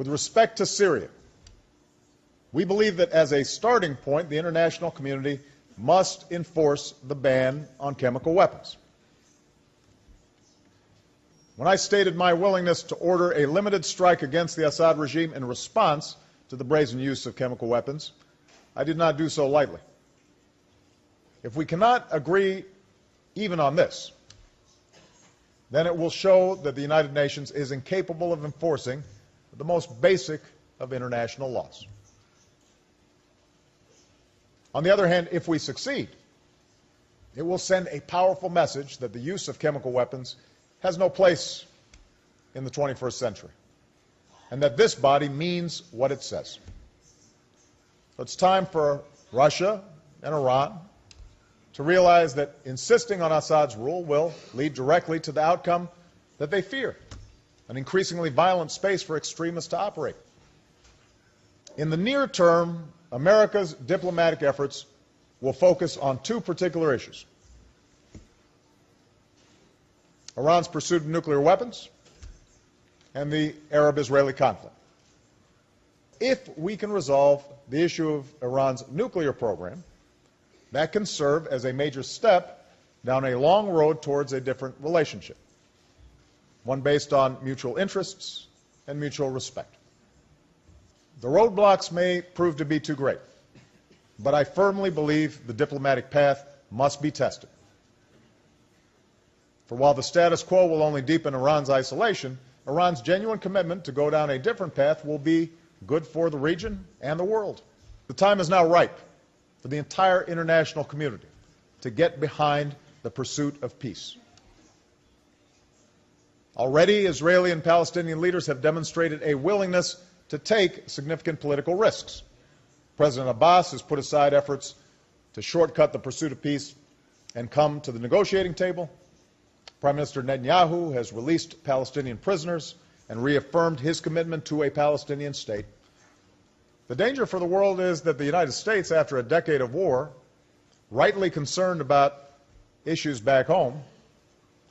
With respect to Syria, we believe that as a starting point, the international community must enforce the ban on chemical weapons. When I stated my willingness to order a limited strike against the Assad regime in response to the brazen use of chemical weapons, I did not do so lightly. If we cannot agree even on this, then it will show that the United Nations is incapable of enforcing the most basic of international laws. On the other hand, if we succeed, it will send a powerful message that the use of chemical weapons has no place in the 21st century, and that this body means what it says. So it's time for Russia and Iran to realize that insisting on Assad's rule will lead directly to the outcome that they fear, an increasingly violent space for extremists to operate. In the near term, America's diplomatic efforts will focus on two particular issues: Iran's pursuit of nuclear weapons and the Arab-Israeli conflict. If we can resolve the issue of Iran's nuclear program, that can serve as a major step down a long road towards a different relationship, one based on mutual interests and mutual respect. The roadblocks may prove to be too great, but I firmly believe the diplomatic path must be tested. For while the status quo will only deepen Iran's isolation, Iran's genuine commitment to go down a different path will be good for the region and the world. The time is now ripe for the entire international community to get behind the pursuit of peace. Already, Israeli and Palestinian leaders have demonstrated a willingness to take significant political risks. President Abbas has put aside efforts to shortcut the pursuit of peace and come to the negotiating table. Prime Minister Netanyahu has released Palestinian prisoners and reaffirmed his commitment to a Palestinian state. The danger for the world is that the United States, after a decade of war, rightly concerned about issues back home,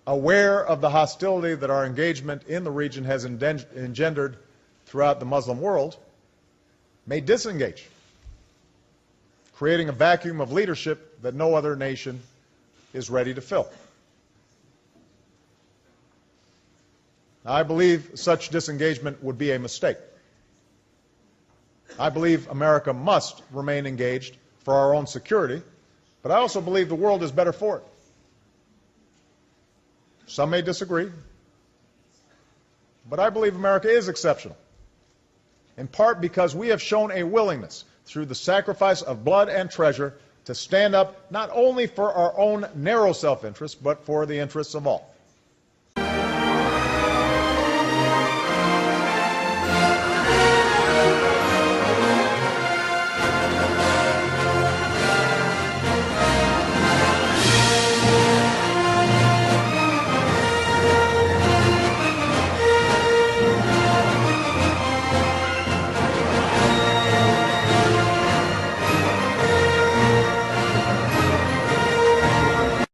aware of the hostility that our engagement in the region has engendered throughout the Muslim world, may disengage, creating a vacuum of leadership that no other nation is ready to fill. Now, I believe such disengagement would be a mistake. I believe America must remain engaged for our own security, but I also believe the world is better for it. Some may disagree, but I believe America is exceptional, in part because we have shown a willingness, through the sacrifice of blood and treasure, to stand up not only for our own narrow self-interest, but for the interests of all.